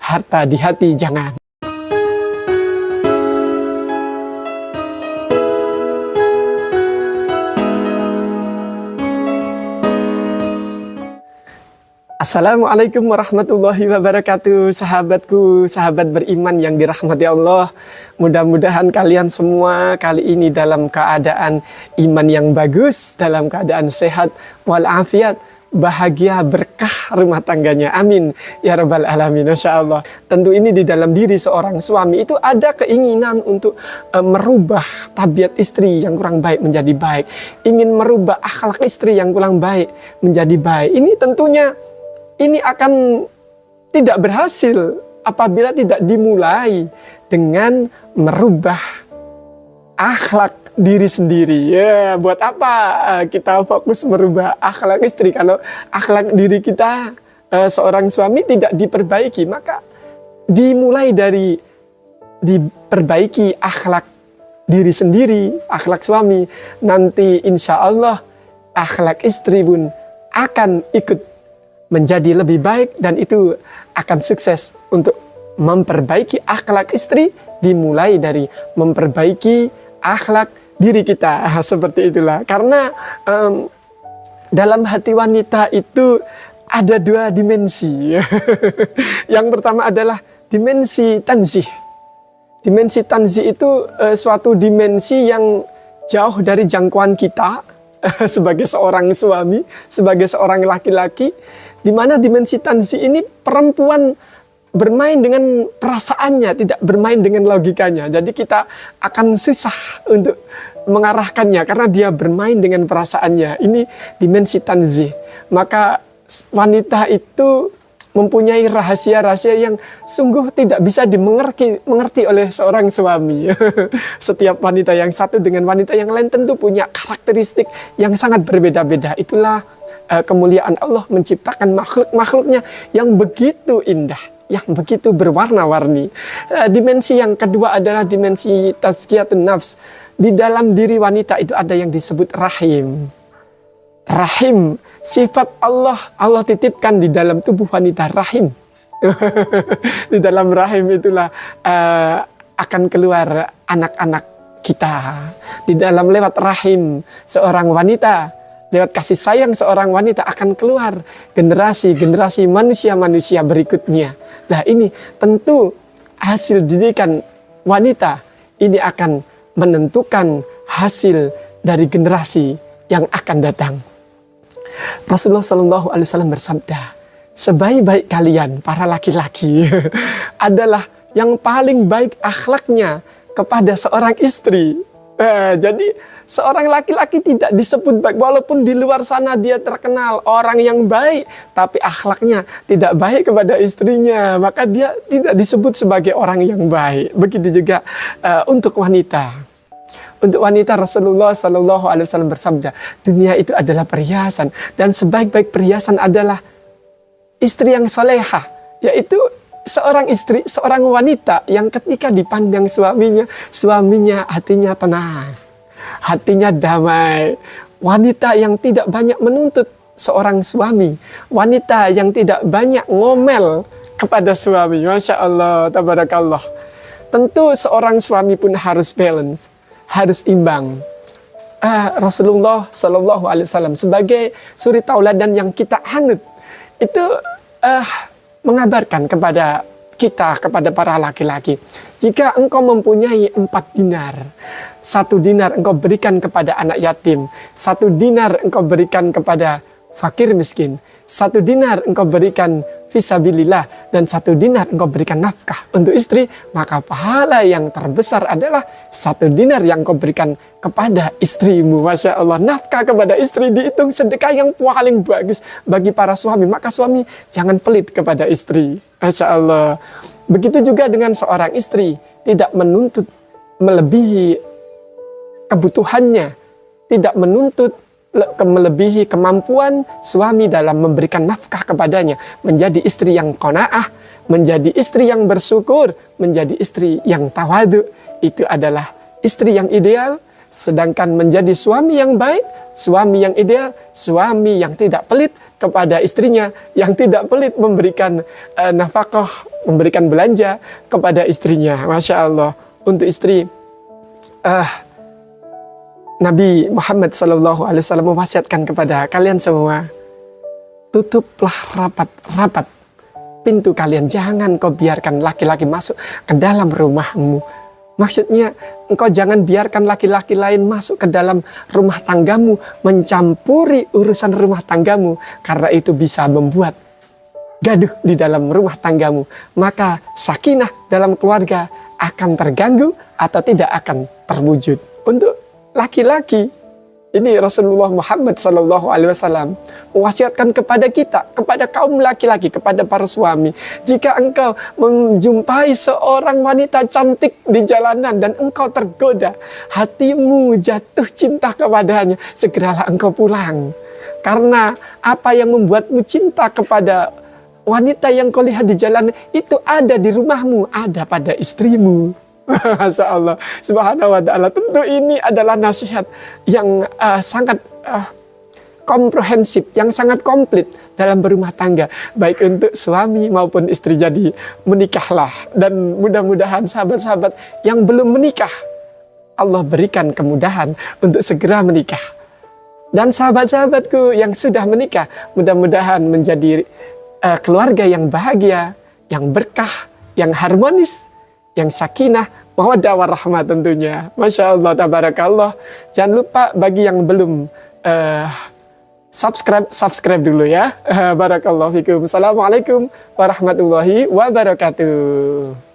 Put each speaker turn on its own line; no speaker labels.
harta di hati jangan. Assalamualaikum warahmatullahi wabarakatuh, sahabatku, sahabat beriman yang dirahmati Allah. Mudah-mudahan kalian semua kali ini dalam keadaan iman yang bagus, dalam keadaan sehat walafiat, bahagia, berkah rumah tangganya. Amin ya rabbal alamin. Masya Allah. Tentu ini di dalam diri seorang suami itu ada keinginan untuk merubah tabiat istri yang kurang baik menjadi baik, ingin merubah akhlak istri yang kurang baik menjadi baik. Ini tentunya ini akan tidak berhasil apabila tidak dimulai dengan merubah akhlak diri sendiri. Ya, buat apa kita fokus merubah akhlak istri kalau akhlak diri kita seorang suami tidak diperbaiki? Maka dimulai dari diperbaiki akhlak diri sendiri, akhlak suami. Nanti insya Allah akhlak istri pun akan ikut menjadi lebih baik, dan itu akan sukses. Untuk memperbaiki akhlak istri dimulai dari memperbaiki akhlak diri kita. Seperti itulah. Karena dalam hati wanita itu ada dua dimensi. Yang pertama adalah dimensi tanzih. Dimensi tanzih itu suatu dimensi yang jauh dari jangkauan kita sebagai seorang suami, sebagai seorang laki-laki, di mana dimensi tanzih ini perempuan bermain dengan perasaannya, tidak bermain dengan logikanya. Jadi kita akan susah untuk mengarahkannya karena dia bermain dengan perasaannya. Ini dimensi tanzih. Maka wanita itu mempunyai rahasia-rahasia yang sungguh tidak bisa dimengerti oleh seorang suami. Setiap wanita yang satu dengan wanita yang lain tentu punya karakteristik yang sangat berbeda-beda. Itulah kemuliaan Allah menciptakan makhluk-makhluknya yang begitu indah, yang begitu berwarna-warni. Dimensi yang kedua adalah dimensi tazkiyatun nafs. Di dalam diri wanita itu ada yang disebut rahim. Rahim, sifat Allah titipkan di dalam tubuh wanita, rahim. Di dalam rahim itulah akan keluar anak-anak kita. Di dalam lewat rahim seorang wanita, lewat kasih sayang seorang wanita akan keluar generasi-generasi manusia-manusia berikutnya. Nah, ini tentu hasil didikan wanita ini akan menentukan hasil dari generasi yang akan datang. Rasulullah SAW bersabda, sebaik-baik kalian para laki-laki adalah yang paling baik akhlaknya kepada seorang istri. Jadi seorang laki-laki tidak disebut baik, walaupun di luar sana dia terkenal orang yang baik, tapi akhlaknya tidak baik kepada istrinya, maka dia tidak disebut sebagai orang yang baik. Begitu juga untuk wanita. Untuk wanita Rasulullah SAW bersabda, dunia itu adalah perhiasan, dan sebaik-baik perhiasan adalah istri yang salehah, yaitu seorang istri, seorang wanita yang ketika dipandang suaminya hatinya tenang, hatinya damai. Wanita yang tidak banyak menuntut seorang suami, wanita yang tidak banyak ngomel kepada suami. Masya Allah, tabarakallah. Tentu seorang suami pun harus balance, harus imbang. Rasulullah SAW sebagai suri tauladan yang kita anut itu mengabarkan kepada kita, kepada para laki-laki, jika engkau mempunyai 4 dinar, 1 dinar engkau berikan kepada anak yatim, 1 dinar engkau berikan kepada fakir miskin, 1 dinar engkau berikan fisabilillah, dan 1 dinar engkau berikan nafkah untuk istri, maka pahala yang terbesar adalah 1 dinar yang engkau berikan kepada istrimu. Masya Allah, nafkah kepada istri dihitung sedekah yang paling bagus bagi para suami. Maka suami jangan pelit kepada istri. Masya Allah. Begitu juga dengan seorang istri, tidak menuntut melebihi kebutuhannya, tidak menuntut melebihi kemampuan suami dalam memberikan nafkah kepadanya, menjadi istri yang qanaah, menjadi istri yang bersyukur, menjadi istri yang tawadu. Itu adalah istri yang ideal. Sedangkan menjadi suami yang baik, suami yang ideal, suami yang tidak pelit, kepada istrinya, yang tidak pelit memberikan nafkah, memberikan belanja kepada istrinya. Masya Allah. Untuk istri, Nabi Muhammad SAW mewasiatkan kepada kalian semua, tutuplah rapat-rapat pintu kalian. Jangan kau biarkan laki-laki masuk ke dalam rumahmu. Maksudnya, engkau jangan biarkan laki-laki lain masuk ke dalam rumah tanggamu, mencampuri urusan rumah tanggamu, karena itu bisa membuat gaduh di dalam rumah tanggamu. Maka sakinah dalam keluarga akan terganggu atau tidak akan terwujud. Untuk laki-laki, ini Rasulullah Muhammad SAW mewasiatkan kepada kita, kepada kaum laki-laki, kepada para suami. Jika engkau menjumpai seorang wanita cantik di jalanan dan engkau tergoda, hatimu jatuh cinta kepadanya, segeralah engkau pulang. Karena apa yang membuatmu cinta kepada wanita yang kau lihat di jalan itu ada di rumahmu, ada pada istrimu. Masya Allah, subhanahu wa ta'ala. Tentu ini adalah nasihat yang sangat komprehensif, yang sangat komplit dalam berumah tangga, baik untuk suami maupun istri. Jadi menikahlah, dan mudah-mudahan sahabat-sahabat yang belum menikah, Allah berikan kemudahan untuk segera menikah. Dan sahabat-sahabatku yang sudah menikah, mudah-mudahan menjadi keluarga yang bahagia, yang berkah, yang harmonis, yang sakinah, mawaddah warahmah tentunya. Masya Allah, tabarakallah. Jangan lupa bagi yang belum subscribe dulu ya. Barakallahu fikum. Assalamualaikum warahmatullahi wabarakatuh.